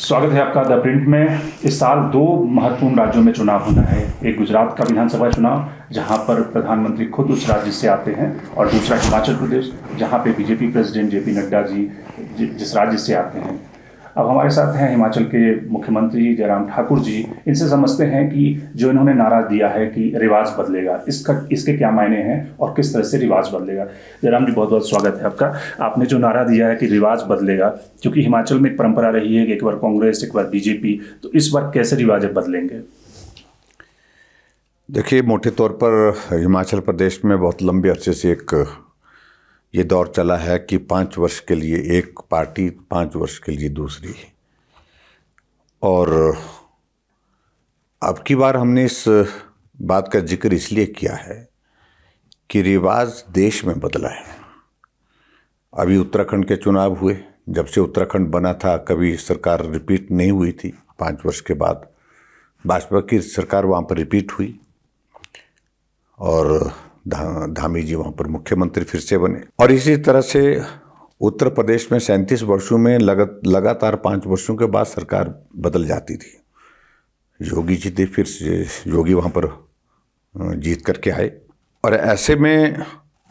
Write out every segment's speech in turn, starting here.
स्वागत है आपका द प्रिंट में। इस साल दो महत्वपूर्ण राज्यों में चुनाव होना है। एक गुजरात का विधानसभा चुनाव जहां पर प्रधानमंत्री खुद उस राज्य से आते हैं, और दूसरा हिमाचल प्रदेश जहां पे BJP president JP Nadda ji जिस राज्य से आते हैं। अब हमारे साथ हैं हिमाचल के मुख्यमंत्री जयराम ठाकुर जी। इनसे समझते हैं कि जो इन्होंने नारा दिया है कि रिवाज बदलेगा, इसके क्या मायने हैं और किस तरह से रिवाज बदलेगा। जयराम जी, बहुत बहुत स्वागत है आपका। आपने जो नारा दिया है कि रिवाज बदलेगा, क्योंकि हिमाचल में एक परंपरा रही है कि एक बार कांग्रेस एक बार बीजेपी, तो इस बार कैसे रिवाज बदलेंगे? देखिए, मोटे तौर पर हिमाचल प्रदेश में बहुत लंबे अरसे से एक ये दौर चला है कि 5 वर्ष के लिए एक पार्टी, 5 वर्ष के लिए दूसरी। और अब की बार हमने इस बात का जिक्र इसलिए किया है कि रिवाज देश में बदला है। अभी उत्तराखंड के चुनाव हुए, जब से उत्तराखंड बना था कभी सरकार रिपीट नहीं हुई थी। 5 वर्ष के बाद भाजपा की सरकार वहाँ पर रिपीट हुई और धामी जी वहाँ पर मुख्यमंत्री फिर से बने। और इसी तरह से उत्तर प्रदेश में 37 वर्षों में लगातार 5 वर्षों के बाद सरकार बदल जाती थी। योगी जी थे, फिर से योगी वहाँ पर जीत करके आए। और ऐसे में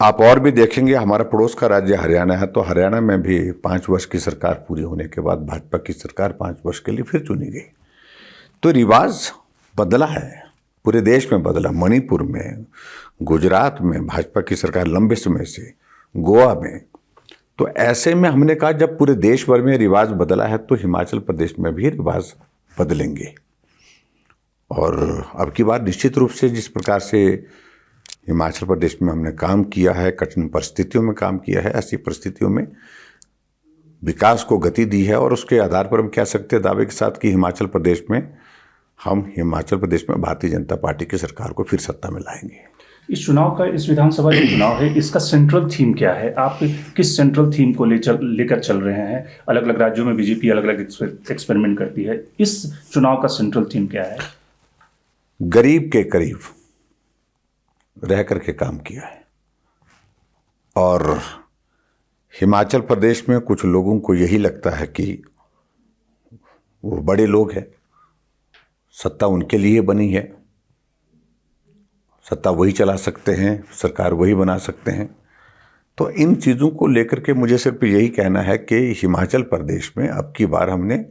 आप और भी देखेंगे, हमारा पड़ोस का राज्य हरियाणा है, तो हरियाणा में भी 5 वर्ष की सरकार पूरी होने के बाद भाजपा की सरकार 5 वर्ष के लिए फिर चुनी गई। तो रिवाज बदला है, पूरे देश में बदला। मणिपुर में, गुजरात में भाजपा की सरकार लंबे समय से, गोवा में। तो ऐसे में हमने कहा जब पूरे देश भर में रिवाज बदला है तो हिमाचल प्रदेश में भी रिवाज बदलेंगे। और अब की बार निश्चित रूप से जिस प्रकार से हिमाचल प्रदेश में हमने काम किया है, कठिन परिस्थितियों में काम किया है, ऐसी परिस्थितियों में विकास को गति दी है। और उसके आधार पर हम कह सकते हैं दावे के साथ कि हिमाचल प्रदेश में भारतीय जनता पार्टी की सरकार को फिर सत्ता में लाएंगे। इस चुनाव का, इस विधानसभा जो चुनाव है, इसका सेंट्रल थीम क्या है? आप किस सेंट्रल थीम को लेकर चल रहे हैं? अलग अलग राज्यों में बीजेपी अलग अलग एक्सपेरिमेंट करती है। इस चुनाव का सेंट्रल थीम क्या है? गरीब के करीब रह करके काम किया है। और हिमाचल प्रदेश में कुछ लोगों को यही लगता है कि वो बड़े लोग हैं, सत्ता उनके लिए बनी है, सत्ता वही चला सकते हैं, सरकार वही बना सकते हैं। तो इन चीज़ों को लेकर के मुझे सिर्फ यही कहना है कि हिमाचल प्रदेश में अब की बार हमने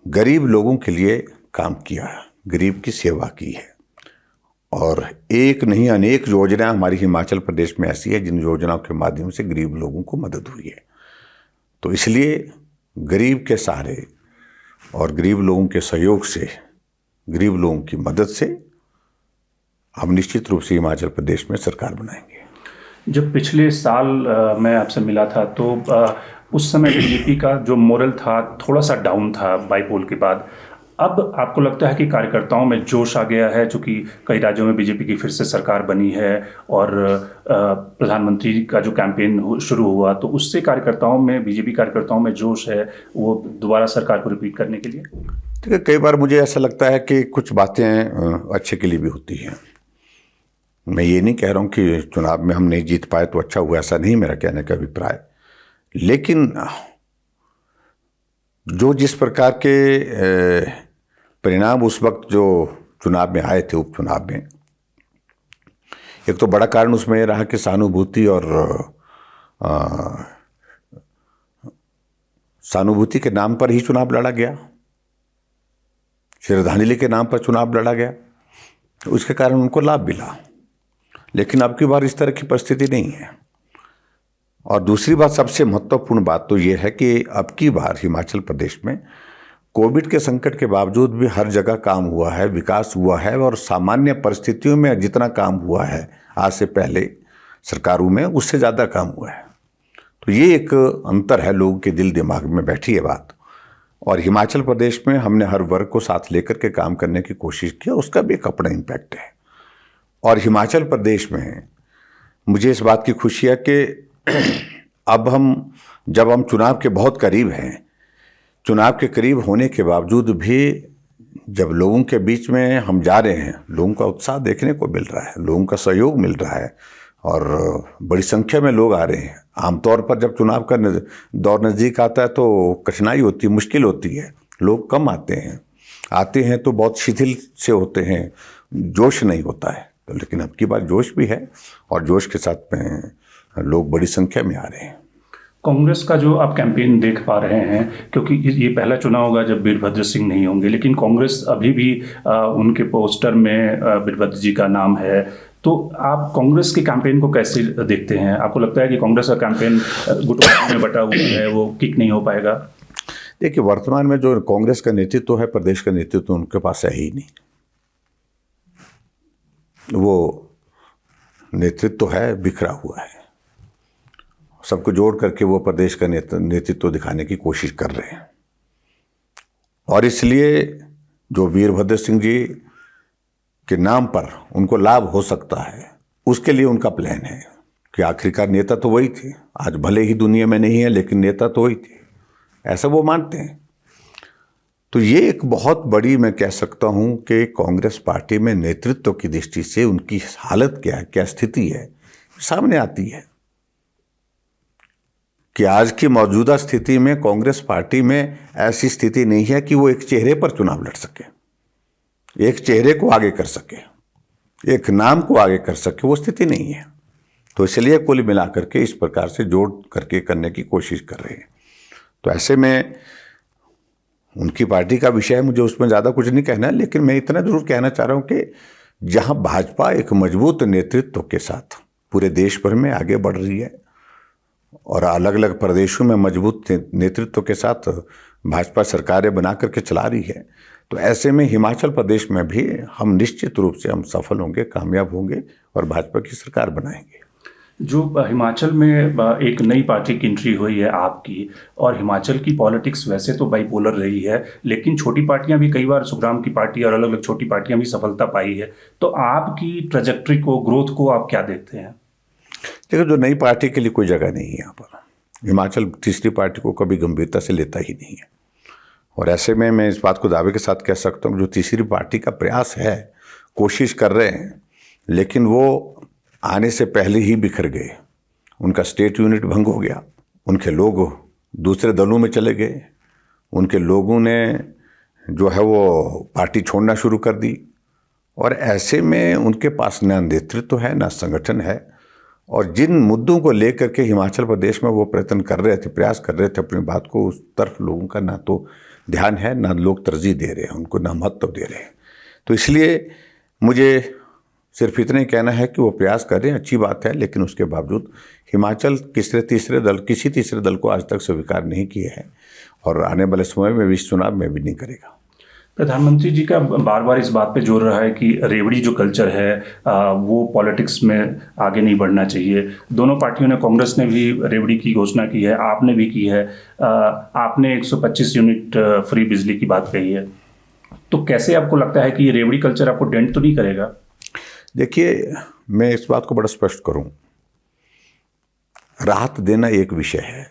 गरीब लोगों के लिए काम किया, गरीब की सेवा की है। और एक नहीं अनेक योजनाएं हमारी हिमाचल प्रदेश में ऐसी है जिन योजनाओं के माध्यम से गरीब लोगों को मदद हुई है। तो इसलिए गरीब के सहारे और गरीब लोगों के सहयोग से, गरीब लोगों की मदद से हम निश्चित रूप से हिमाचल प्रदेश में सरकार बनाएंगे। जब पिछले साल मैं आपसे मिला था तो उस समय बीजेपी का जो मोरल था थोड़ा सा डाउन था बाईपोल के बाद। अब आपको लगता है कि कार्यकर्ताओं में जोश आ गया है, चूँकि कई राज्यों में बीजेपी की फिर से सरकार बनी है और प्रधानमंत्री का जो कैंपेन शुरू हुआ, तो उससे कार्यकर्ताओं में, बीजेपी कार्यकर्ताओं में जोश है वो दोबारा सरकार को रिपीट करने के लिए? ठीक है, कई बार मुझे ऐसा लगता है कि कुछ बातें अच्छे के लिए भी होती हैं। मैं ये नहीं कह रहा हूँ कि चुनाव में हम नहीं जीत पाए तो अच्छा हुआ, ऐसा नहीं मेरा कहने का अभिप्राय। लेकिन जो जिस प्रकार के परिणाम उस वक्त जो चुनाव में आए थे, उपचुनाव में, एक तो बड़ा कारण उसमें यह रहा कि सहानुभूति और सहानुभूति के नाम पर ही चुनाव लड़ा गया, श्रद्धांजलि के नाम पर चुनाव लड़ा गया, उसके कारण उनको लाभ मिला। लेकिन अब की बार इस तरह की परिस्थिति नहीं है। और दूसरी बात, सबसे महत्वपूर्ण बात तो ये है कि अब की बार हिमाचल प्रदेश में कोविड के संकट के बावजूद भी हर जगह काम हुआ है, विकास हुआ है। और सामान्य परिस्थितियों में जितना काम हुआ है आज से पहले सरकारों में, उससे ज़्यादा काम हुआ है। तो ये एक अंतर है, लोगों के दिल दिमाग में बैठी है बात। और हिमाचल प्रदेश में हमने हर वर्ग को साथ लेकर के काम करने की कोशिश की, उसका भी एक अपना इम्पैक्ट है। और हिमाचल प्रदेश में मुझे इस बात की खुशी है कि अब जब हम चुनाव के बहुत करीब हैं, चुनाव के करीब होने के बावजूद भी जब लोगों के बीच में हम जा रहे हैं, लोगों का उत्साह देखने को मिल रहा है, लोगों का सहयोग मिल रहा है, और बड़ी संख्या में लोग आ रहे हैं। आमतौर पर जब चुनाव का दौर नज़दीक आता है तो कठिनाई होती है, मुश्किल होती है, लोग कम आते हैं तो बहुत शिथिल से होते हैं, जोश नहीं होता है। तो लेकिन अब की बार जोश भी है और जोश के साथ में लोग बड़ी संख्या में आ रहे हैं। कांग्रेस का जो आप कैंपेन देख पा रहे हैं, क्योंकि ये पहला चुनाव होगा जब वीरभद्र सिंह नहीं होंगे, लेकिन कांग्रेस अभी भी उनके पोस्टर में वीरभद्र जी का नाम है, तो आप कांग्रेस के कैंपेन को कैसे देखते हैं? आपको लगता है कि कांग्रेस का कैंपेन गुटबाजी में बटा हुआ है, वो किक नहीं हो पाएगा? देखिए, वर्तमान में जो कांग्रेस का नेतृत्व है, प्रदेश का नेतृत्व उनके पास है ही नहीं। वो नेतृत्व है बिखरा हुआ है, सबको जोड़ करके वो प्रदेश का नेतृत्व दिखाने की कोशिश कर रहे हैं। और इसलिए जो वीरभद्र सिंह जी के नाम पर उनको लाभ हो सकता है, उसके लिए उनका प्लान है कि आखिरकार नेता तो वही थे, आज भले ही दुनिया में नहीं है लेकिन नेता तो वही थे, ऐसा वो मानते हैं। तो ये एक बहुत बड़ी, मैं कह सकता हूं कि कांग्रेस पार्टी में नेतृत्व की दृष्टि से उनकी हालत क्या है, क्या स्थिति है, सामने आती है कि आज की मौजूदा स्थिति में कांग्रेस पार्टी में ऐसी स्थिति नहीं है कि वो एक चेहरे पर चुनाव लड़ सके, एक चेहरे को आगे कर सके, एक नाम को आगे कर सके, वो स्थिति नहीं है। तो इसलिए कुल मिलाकर के इस प्रकार से जोड़ करके करने की कोशिश कर रहे हैं। तो ऐसे में उनकी पार्टी का विषय है, मुझे उसमें ज़्यादा कुछ नहीं कहना है, लेकिन मैं इतना जरूर कहना चाह रहा हूँ कि जहाँ भाजपा एक मजबूत नेतृत्व के साथ पूरे देश भर में आगे बढ़ रही है और अलग अलग प्रदेशों में मजबूत नेतृत्व के साथ भाजपा सरकारें बना करके चला रही है, तो ऐसे में हिमाचल प्रदेश में भी हम निश्चित रूप से हम सफल होंगे, कामयाब होंगे और भाजपा की सरकार बनाएंगे। जो हिमाचल में एक नई पार्टी की एंट्री हुई है आपकी, और हिमाचल की पॉलिटिक्स वैसे तो बाइपोलर रही है, लेकिन छोटी पार्टियां भी कई बार, सुखराम की पार्टी और अलग अलग छोटी पार्टियां भी सफलता पाई है, तो आपकी ट्रैजेक्टरी को, ग्रोथ को आप क्या देखते हैं? देखो, जो नई पार्टी के लिए कोई जगह नहीं है यहाँ पर। हिमाचल तीसरी पार्टी को कभी गंभीरता से लेता ही नहीं है, और ऐसे में मैं इस बात को दावे के साथ कह सकता हूँ, जो तीसरी पार्टी का प्रयास है, कोशिश कर रहे हैं, लेकिन वो आने से पहले ही बिखर गए। उनका स्टेट यूनिट भंग हो गया, उनके लोग दूसरे दलों में चले गए, उनके लोगों ने जो है वो पार्टी छोड़ना शुरू कर दी, और ऐसे में उनके पास ना नेतृत्व है, ना संगठन है, और जिन मुद्दों को लेकर के हिमाचल प्रदेश में वो प्रयत्न कर रहे थे, प्रयास कर रहे थे अपनी बात को, उस तरफ लोगों का ना तो ध्यान है, ना लोग तरजीह दे रहे हैं उनको, ना महत्व दे रहे हैं। तो इसलिए मुझे सिर्फ इतना ही कहना है कि वो प्रयास कर रहे हैं, अच्छी बात है, लेकिन उसके बावजूद हिमाचल किसी तीसरे दल को आज तक स्वीकार नहीं किए हैं, और आने वाले समय में भी इस चुनाव में भी नहीं करेगा। प्रधानमंत्री जी का बार बार इस बात पे जोर रहा है कि रेवड़ी जो कल्चर है वो पॉलिटिक्स में आगे नहीं बढ़ना चाहिए। दोनों पार्टियों ने, कांग्रेस ने भी रेवड़ी की घोषणा की है, आपने भी की है, आपने 125 यूनिट फ्री बिजली की बात कही है, तो कैसे आपको लगता है कि ये रेवड़ी कल्चर आपको डेंट तो नहीं करेगा? देखिए, मैं इस बात को बड़ा स्पष्ट करूं, राहत देना एक विषय है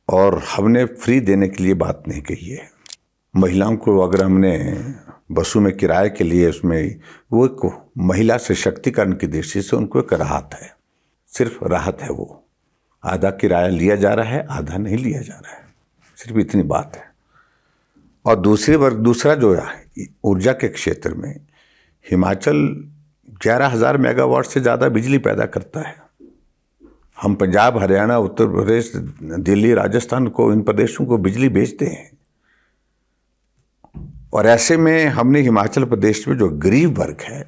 और हमने फ्री देने के लिए बात नहीं कही है। महिलाओं को अगर हमने बसों में किराए के लिए, उसमें वो एक महिला सशक्तिकरण की दृष्टि से उनको एक राहत है, सिर्फ राहत है। वो आधा किराया लिया जा रहा है, आधा नहीं लिया जा रहा है, सिर्फ इतनी बात है। और दूसरा जो है, ऊर्जा के क्षेत्र में हिमाचल 11,000 मेगावाट से ज़्यादा बिजली पैदा करता है। हम पंजाब, हरियाणा, उत्तर प्रदेश, दिल्ली, राजस्थान को, इन प्रदेशों को बिजली बेचते हैं, और ऐसे में हमने हिमाचल प्रदेश में जो गरीब वर्ग है,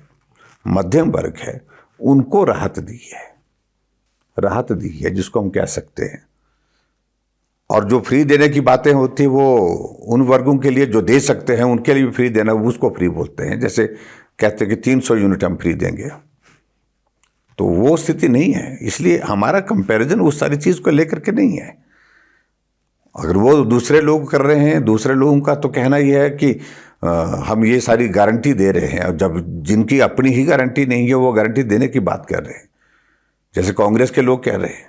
मध्यम वर्ग है, उनको राहत दी है, जिसको हम कह सकते हैं। और जो फ्री देने की बातें होती है, वो उन वर्गों के लिए जो दे सकते हैं उनके लिए भी फ्री देना, उसको फ्री बोलते हैं। जैसे कहते हैं कि 300 यूनिट हम फ्री देंगे, तो वो स्थिति नहीं है। इसलिए हमारा कंपैरिजन उस सारी चीज़ को लेकर के नहीं है। अगर वो दूसरे लोग कर रहे हैं, दूसरे लोगों का तो कहना यह है कि हम ये सारी गारंटी दे रहे हैं, और जब जिनकी अपनी ही गारंटी नहीं है वो गारंटी देने की बात कर रहे हैं। जैसे कांग्रेस के लोग कह रहे हैं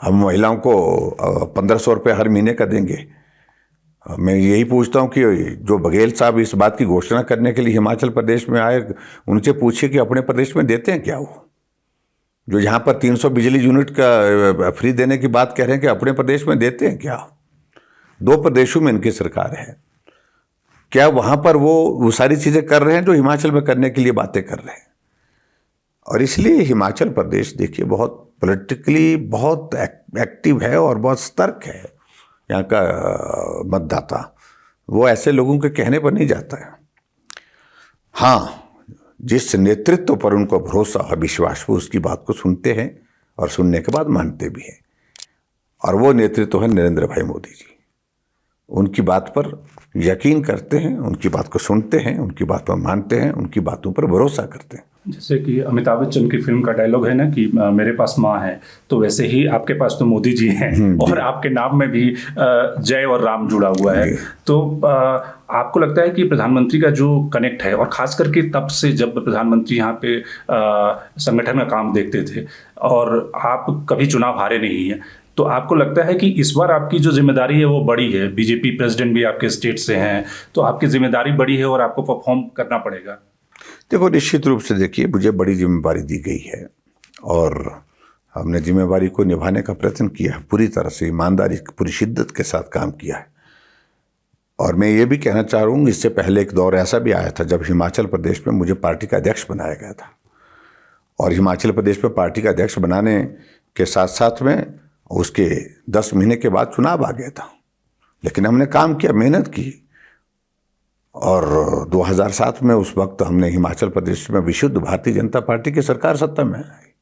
हम महिलाओं को 1,500 रुपये हर महीने का देंगे, मैं यही पूछता हूँ कि जो बघेल साहब इस बात की घोषणा करने के लिए हिमाचल प्रदेश में आए, उनसे पूछिए कि अपने प्रदेश में देते हैं क्या वो? जो यहाँ पर 300 बिजली यूनिट का फ्री देने की बात कह रहे हैं कि अपने प्रदेश में देते हैं क्या? 2 प्रदेशों में इनकी सरकार है, क्या वहाँ पर वो सारी चीज़ें कर रहे हैं जो हिमाचल में करने के लिए बातें कर रहे हैं? और इसलिए हिमाचल प्रदेश देखिए बहुत पॉलिटिकली बहुत एक्टिव है और बहुत सतर्क है। यहाँ का मतदाता वो ऐसे लोगों के कहने पर नहीं जाता है। हाँ, जिस नेतृत्व पर उनको भरोसा और विश्वास, वो उसकी बात को सुनते हैं और सुनने के बाद मानते भी हैं। और वो नेतृत्व है नरेंद्र भाई मोदी जी। उनकी बात पर यकीन करते हैं, उनकी बात को सुनते हैं, उनकी बात पर मानते हैं, उनकी बातों पर भरोसा करते हैं। जैसे कि अमिताभ बच्चन की फिल्म का डायलॉग है ना कि मेरे पास माँ है, तो वैसे ही आपके पास तो मोदी जी हैं और आपके नाम में भी जय और राम जुड़ा हुआ है। तो आपको लगता है कि प्रधानमंत्री का जो कनेक्ट है, और खास करके तब से जब प्रधानमंत्री यहाँ पे संगठन का काम देखते थे और आप कभी चुनाव हारे नहीं हैं, तो आपको लगता है कि इस बार आपकी जो जिम्मेदारी है वो बड़ी है? बीजेपी प्रेसिडेंट भी आपके स्टेट से हैं, तो आपकी जिम्मेदारी बड़ी है और आपको परफॉर्म करना पड़ेगा। देखो, निश्चित रूप से देखिए, मुझे बड़ी जिम्मेदारी दी गई है और हमने जिम्मेदारी को निभाने का प्रयत्न किया है, पूरी तरह से ईमानदारी, पूरी शिद्दत के साथ काम किया है। और मैं ये भी कहना चाह रहा हूँ, इससे पहले एक दौर ऐसा भी आया था जब हिमाचल प्रदेश में मुझे पार्टी का अध्यक्ष बनाया गया था, और हिमाचल प्रदेश में पार्टी का अध्यक्ष बनाने के साथ साथ में उसके 10 महीने के बाद चुनाव आ गया था। लेकिन हमने काम किया, मेहनत की, और 2007 में उस वक्त हमने हिमाचल प्रदेश में विशुद्ध भारतीय जनता पार्टी की सरकार सत्ता में आई।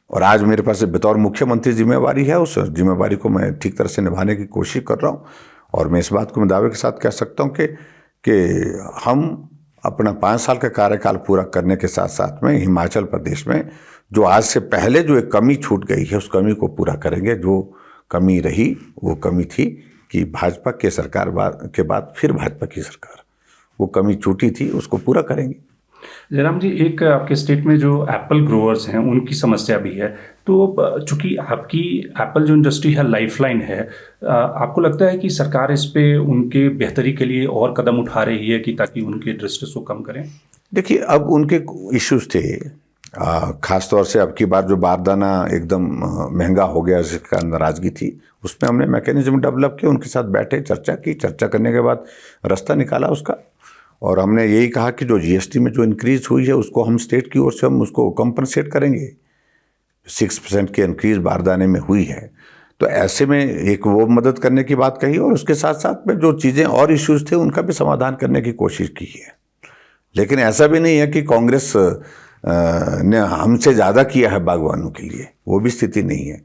और आज मेरे पास बतौर मुख्यमंत्री जिम्मेवारी है, उस जिम्मेवारी को मैं ठीक तरह से निभाने की कोशिश कर रहा हूँ। और मैं इस बात को मैं दावे के साथ कह सकता हूँ कि हम अपना 5 साल का कार्यकाल पूरा करने के साथ साथ में हिमाचल प्रदेश में जो आज से पहले जो एक कमी छूट गई है, उस कमी को पूरा करेंगे। जो कमी रही वो कमी थी कि भाजपा के सरकार के बाद फिर भाजपा की सरकार, वो कमी छूटी थी, उसको पूरा करेंगे। जयराम जी, एक आपके स्टेट में जो एप्पल ग्रोवर्स हैं उनकी समस्या भी है, तो चूंकि आपकी एप्पल जो इंडस्ट्री है लाइफलाइन है, आपको लगता है कि सरकार इस पे उनके बेहतरी के लिए और कदम उठा रही है कि ताकि उनके डिस्ट्रेस को कम करें? देखिए, अब उनके इश्यूज थे, खासतौर से अब की बार जो बारदाना एकदम महंगा हो गया, जिसका नाराज़गी थी, उसमें हमने मैकेनिज्म डेवलप किया, उनके साथ बैठे, चर्चा की, चर्चा करने के बाद रास्ता निकाला उसका। और हमने यही कहा कि जो जीएसटी में जो इंक्रीज़ हुई है उसको हम स्टेट की ओर से हम उसको कंपनसेट करेंगे। 6% की इंक्रीज़ बारदाने में हुई है, तो ऐसे में एक वो मदद करने की बात कही, और उसके साथ साथ में जो चीज़ें और इश्यूज़ थे उनका भी समाधान करने की कोशिश की है। लेकिन ऐसा भी नहीं है कि कांग्रेस ने हमसे ज़्यादा किया है बागवानों के लिए, वो भी स्थिति नहीं है।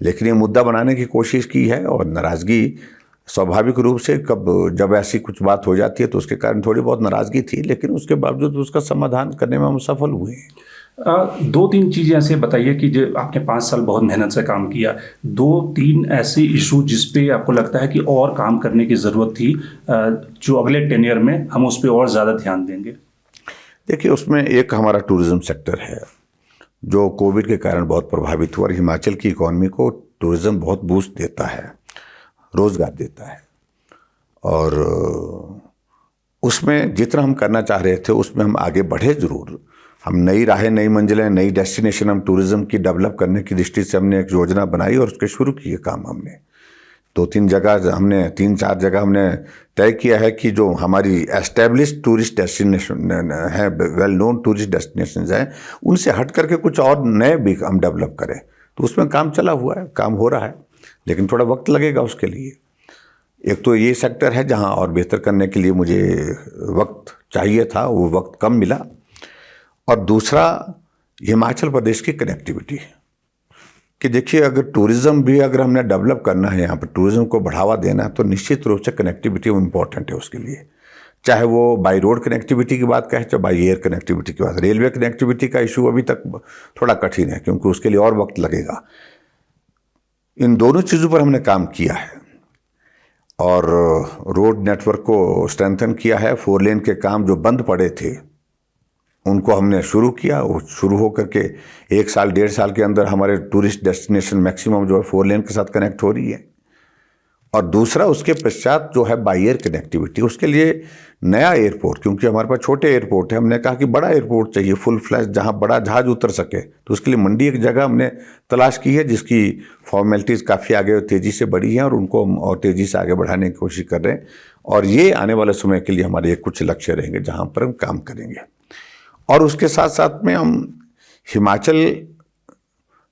लेकिन ये मुद्दा बनाने की कोशिश की है, और नाराज़गी स्वाभाविक रूप से जब ऐसी कुछ बात हो जाती है तो उसके कारण थोड़ी बहुत नाराज़गी थी, लेकिन उसके बावजूद उसका समाधान करने में हम सफल हुए हैं। 2-3 चीज़ें ऐसे बताइए कि जो आपने 5 साल बहुत मेहनत से काम किया, 2-3 ऐसे इशू जिस पे आपको लगता है कि और काम करने की ज़रूरत थी, जो अगले टेन्योर में हम उस पर और ज़्यादा ध्यान देंगे। देखिए, उसमें एक हमारा टूरिज़्म सेक्टर है जो कोविड के कारण बहुत प्रभावित हुआ, और हिमाचल की इकॉनमी को टूरिज़्म बहुत बूस्ट देता है, रोज़गार देता है। और उसमें जितना हम करना चाह रहे थे उसमें हम आगे बढ़े ज़रूर। हम नई राहें, नई मंजिलें, नई डेस्टिनेशन हम टूरिज़्म की डेवलप करने की दृष्टि से हमने एक योजना बनाई और उसके शुरू किए काम। हमने 2-3 जगह, हमने 3-4 जगह हमने तय किया है कि जो हमारी एस्टेब्लिश्ड टूरिस्ट डेस्टिनेशन है, वेल नोन टूरिस्ट डेस्टिनेशन हैं, उनसे हट करके कुछ और नए भी हम डेवलप करें। तो उसमें काम चला हुआ है, काम हो रहा है, लेकिन थोड़ा वक्त लगेगा उसके लिए। एक तो ये सेक्टर है जहाँ और बेहतर करने के लिए मुझे वक्त चाहिए था, वो वक्त कम मिला। और दूसरा हिमाचल प्रदेश की कनेक्टिविटी, कि देखिए अगर टूरिज़्म भी अगर हमने डेवलप करना है, यहाँ पर टूरिज़्म को बढ़ावा देना है, तो निश्चित रूप से कनेक्टिविटी इम्पॉर्टेंट है उसके लिए। चाहे वो बाई रोड कनेक्टिविटी की बात कहें, चाहे बाई एयर कनेक्टिविटी की बात। रेलवे कनेक्टिविटी का इशू अभी तक थोड़ा कठिन है क्योंकि उसके लिए और वक्त लगेगा। इन दोनों चीज़ों पर हमने काम किया है और रोड नेटवर्क को स्ट्रेंथन किया है। 4 लेन के काम जो बंद पड़े थे उनको हमने शुरू किया। वो शुरू होकर के 1 साल 1.5 साल के अंदर हमारे टूरिस्ट डेस्टिनेशन मैक्सिमम जो है 4 लेन के साथ कनेक्ट हो रही है। और दूसरा उसके पश्चात जो है बाई एयर कनेक्टिविटी, उसके लिए नया एयरपोर्ट, क्योंकि हमारे पास छोटे एयरपोर्ट है, हमने कहा कि बड़ा एयरपोर्ट चाहिए फुल फ्लैश, जहां बड़ा जहाज उतर सके। तो उसके लिए मंडी एक जगह हमने तलाश की है जिसकी फॉर्मेलिटीज़ काफ़ी आगे तेज़ी से बढ़ी हैं और उनको हम और तेज़ी से आगे बढ़ाने की कोशिश कर रहे हैं। और ये आने वाले समय के लिए हमारे कुछ लक्ष्य रहेंगे जहाँ पर हम काम करेंगे। और उसके साथ साथ में हम हिमाचल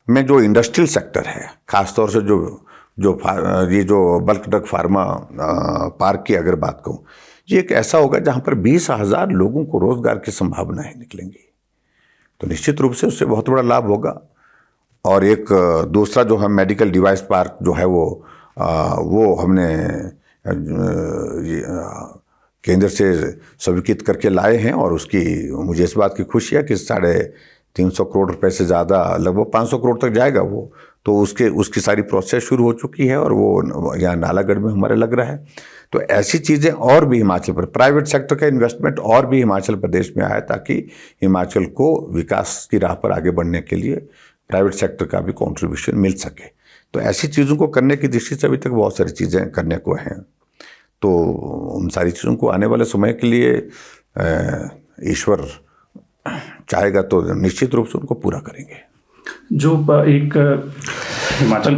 में जो इंडस्ट्रियल सेक्टर है, ख़ासतौर से ये जो बल्क ड्रग फार्मा पार्क की अगर बात कहूँ, ये एक ऐसा होगा जहाँ पर 20,000 लोगों को रोज़गार की संभावनाएं निकलेंगी। तो निश्चित रूप से उससे बहुत बड़ा लाभ होगा। और एक दूसरा जो है मेडिकल डिवाइस पार्क जो है वो हमने केंद्र से स्वीकृत करके लाए हैं और उसकी मुझे इस बात की खुशी है कि 350 करोड़ रुपए से ज़्यादा, लगभग 500 करोड़ तक जाएगा वो। तो उसकी सारी प्रोसेस शुरू हो चुकी है और वो यहाँ नालागढ़ में हमारे लग रहा है। तो ऐसी चीज़ें और भी हिमाचल पर प्राइवेट सेक्टर का इन्वेस्टमेंट और भी हिमाचल प्रदेश में आए ताकि हिमाचल को विकास की राह पर आगे बढ़ने के लिए प्राइवेट सेक्टर का भी कंट्रीब्यूशन मिल सके। तो ऐसी चीज़ों को करने की दृष्टि से अभी तक बहुत सारी चीज़ें करने को हैं। तो उन सारी चीज़ों को आने वाले समय के लिए ईश्वर चाहेगा तो निश्चित रूप से उनको पूरा करेंगे। जो एक हिमाचल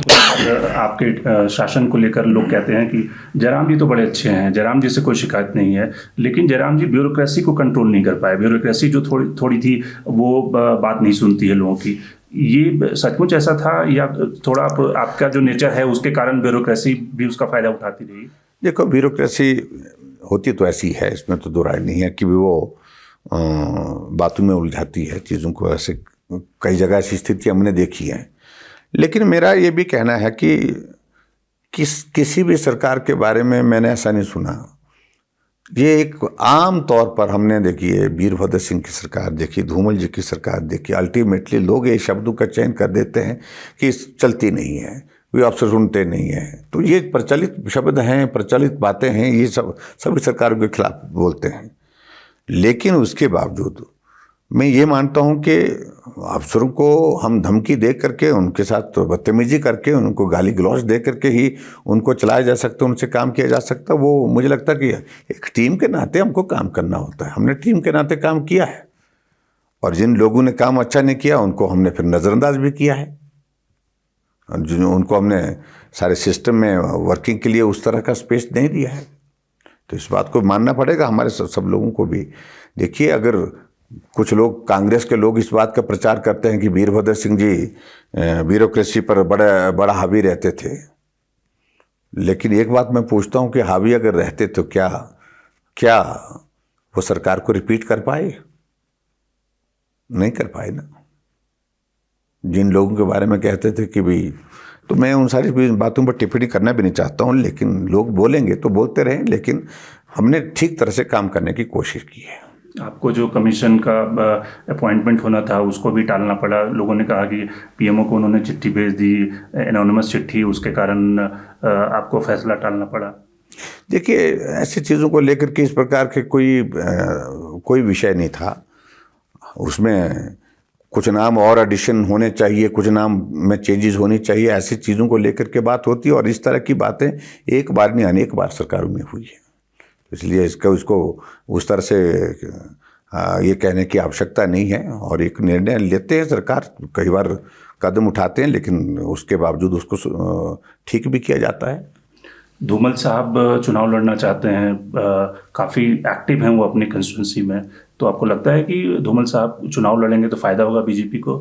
आपके शासन को लेकर लोग कहते हैं कि जयराम जी तो बड़े अच्छे हैं, जयराम जी से कोई शिकायत नहीं है, लेकिन जयराम जी ब्यूरोक्रेसी को कंट्रोल नहीं कर पाए। ब्यूरोक्रेसी जो थोड़ी थी वो बात नहीं सुनती है लोगों की। ये सचमुच ऐसा था या थोड़ा आपका जो नेचर है उसके कारण ब्यूरोक्रेसी भी उसका फ़ायदा उठाती रही? देखो, ब्यूरोक्रेसी होती तो ऐसी है, इसमें तो दो राय नहीं है कि वो बातों में उलझाती है चीज़ों को। ऐसे कई जगह ऐसी स्थिति हमने देखी है। लेकिन मेरा ये भी कहना है कि किसी भी सरकार के बारे में मैंने ऐसा नहीं सुना। ये एक आम तौर पर हमने देखिए वीरभद्र सिंह की सरकार देखी, धूमल जी की सरकार देखी, अल्टीमेटली लोग ये शब्दों का चयन कर देते हैं कि चलती नहीं है, वे अफसर सुनते नहीं हैं। तो ये प्रचलित शब्द हैं, प्रचलित बातें हैं, ये सभी सरकारों के खिलाफ बोलते हैं। लेकिन उसके बावजूद मैं ये मानता हूँ कि अफसरों को हम धमकी दे करके, उनके साथ बदतमीजी करके, उनको गाली गलौज दे करके ही उनको चलाया जा सकता है, उनसे काम किया जा सकता है। वो मुझे लगता है कि एक टीम के नाते हमको काम करना होता है। हमने टीम के नाते काम किया है और जिन लोगों ने काम अच्छा नहीं किया उनको हमने फिर नज़रअंदाज भी किया है। उनको हमने सारे सिस्टम में वर्किंग के लिए उस तरह का स्पेस नहीं दिया है। तो इस बात को मानना पड़ेगा हमारे सब लोगों को भी। देखिए, अगर कुछ लोग, कांग्रेस के लोग इस बात का प्रचार करते हैं कि वीरभद्र सिंह जी ब्यूरोक्रेसी पर बड़ा हावी रहते थे, लेकिन एक बात मैं पूछता हूं कि हावी अगर रहते तो क्या वो सरकार को रिपीट कर पाए? नहीं कर पाए ना। जिन लोगों के बारे में कहते थे कि भाई, तो मैं उन सारी बातों पर टिप्पणी करना भी नहीं चाहता हूं, लेकिन लोग बोलेंगे तो बोलते रहें, लेकिन हमने ठीक तरह से काम करने की कोशिश की है। आपको जो कमीशन का अपॉइंटमेंट होना था उसको भी टालना पड़ा। लोगों ने कहा कि पीएमओ को उन्होंने चिट्ठी भेज दी, एनोनिमस चिट्ठी, उसके कारण आपको फैसला टालना पड़ा। देखिए, ऐसी चीज़ों को लेकर के इस प्रकार के कोई विषय नहीं था। उसमें कुछ नाम और एडिशन होने चाहिए, कुछ नाम में चेंजेस होनी चाहिए, ऐसी चीज़ों को लेकर के बात होती है। और इस तरह की बातें एक बार नहीं अनेक बार सरकारों में हुई है। इसलिए इसको उस तरह से ये कहने की आवश्यकता नहीं है। और एक निर्णय लेते हैं सरकार, कई बार कदम उठाते हैं, लेकिन उसके बावजूद उसको ठीक भी किया जाता है। धूमल साहब चुनाव लड़ना चाहते हैं, काफ़ी एक्टिव हैं वो अपनी कंस्टिट्यूंसी में। तो आपको लगता है कि धूमल साहब चुनाव लड़ेंगे तो फ़ायदा होगा बीजेपी को?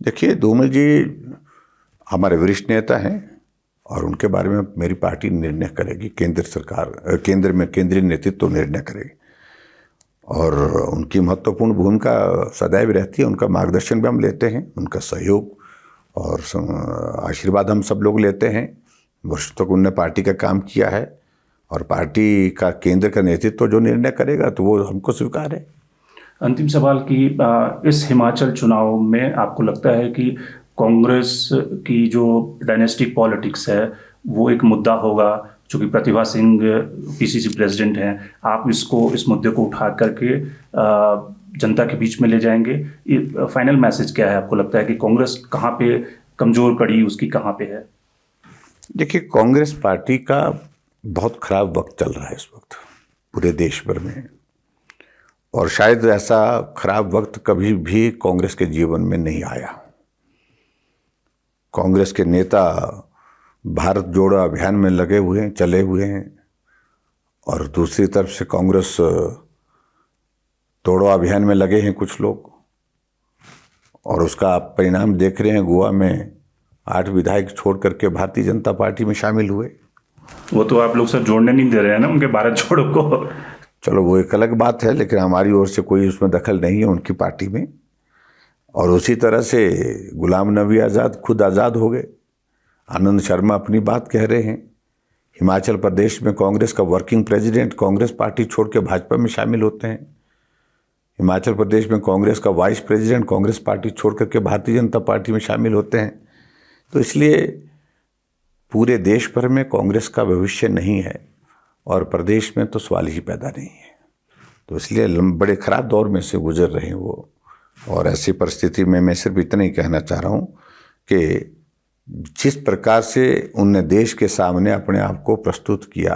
देखिए, धूमल जी हमारे वरिष्ठ नेता हैं और उनके बारे में मेरी पार्टी निर्णय करेगी। केंद्र में केंद्रीय नेतृत्व निर्णय करेगी और उनकी महत्वपूर्ण भूमिका सदैव रहती है। उनका मार्गदर्शन भी हम लेते हैं, उनका सहयोग और आशीर्वाद हम सब लोग लेते हैं। वर्षों तक उनने पार्टी का काम किया है और पार्टी का केंद्र का नेतृत्व जो निर्णय करेगा तो वो हमको स्वीकार है। अंतिम सवाल कि इस हिमाचल चुनाव में आपको लगता है कि कांग्रेस की जो डायनेस्टिक पॉलिटिक्स है वो एक मुद्दा होगा, चूँकि प्रतिभा सिंह पीसीसी प्रेसिडेंट हैं, आप इस मुद्दे को उठा करके जनता के बीच में ले जाएंगे? फाइनल मैसेज क्या है? आपको लगता है कि कांग्रेस कहाँ पे कमज़ोर कड़ी उसकी कहाँ पे है? देखिए, कांग्रेस पार्टी का बहुत खराब वक्त चल रहा है इस वक्त पूरे देश भर में, और शायद ऐसा खराब वक्त कभी भी कांग्रेस के जीवन में नहीं आया। कांग्रेस के नेता भारत जोड़ो अभियान में लगे हुए हैं, चले हुए हैं, और दूसरी तरफ से कांग्रेस तोड़ो अभियान में लगे हैं कुछ लोग, और उसका आप परिणाम देख रहे हैं। गोवा में 8 विधायक छोड़ करके भारतीय जनता पार्टी में शामिल हुए। वो तो आप लोग सर जोड़ने नहीं दे रहे हैं ना उनके भारत छोड़ो को। चलो वो एक अलग बात है, लेकिन हमारी ओर से कोई उसमें दखल नहीं है उनकी पार्टी में। और उसी तरह से गुलाम नबी आज़ाद खुद आज़ाद हो गए। आनंद शर्मा अपनी बात कह रहे हैं। हिमाचल प्रदेश में कांग्रेस का वर्किंग प्रेसिडेंट कांग्रेस पार्टी छोड़ के भाजपा में शामिल होते हैं। हिमाचल प्रदेश में कांग्रेस का वाइस प्रेसिडेंट कांग्रेस पार्टी छोड़ करके भारतीय जनता पार्टी में शामिल होते हैं। तो इसलिए पूरे देश भर में कांग्रेस का भविष्य नहीं है, और प्रदेश में तो सवाल ही पैदा नहीं है। तो इसलिए बड़े खराब दौर में से गुजर रहे हैं वो। और ऐसी परिस्थिति में मैं सिर्फ इतना ही कहना चाह रहा हूँ कि जिस प्रकार से उनने देश के सामने अपने आप को प्रस्तुत किया,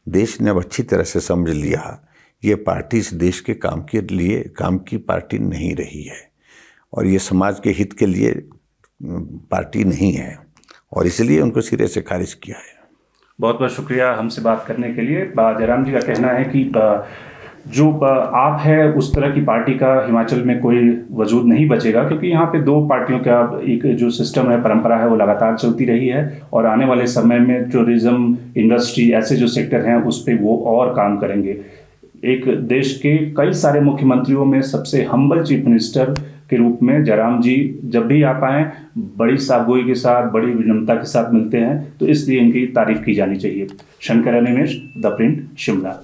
देश ने अब अच्छी तरह से समझ लिया ये पार्टी इस देश के काम के लिए काम की पार्टी नहीं रही है, और ये समाज के हित के लिए पार्टी नहीं है, और इसलिए उनको सिरे से खारिज किया है। बहुत बहुत शुक्रिया हमसे बात करने के लिए। जयराम जी का कहना है कि जो आप है उस तरह की पार्टी का हिमाचल में कोई वजूद नहीं बचेगा, क्योंकि यहाँ पे 2 पार्टियों का एक जो सिस्टम है, परंपरा है, वो लगातार चलती रही है, और आने वाले समय में टूरिज्म इंडस्ट्री ऐसे जो सेक्टर हैं उस पर वो और काम करेंगे। एक देश के कई सारे मुख्यमंत्रियों में सबसे हम्बल चीफ मिनिस्टर के रूप में जयराम जी जब भी आप आएँ बड़ी साफगोई के साथ, बड़ी विनम्रता के साथ मिलते हैं, तो इसलिए इनकी तारीफ की जानी चाहिए। Shankar Animesh, the print, Shimla.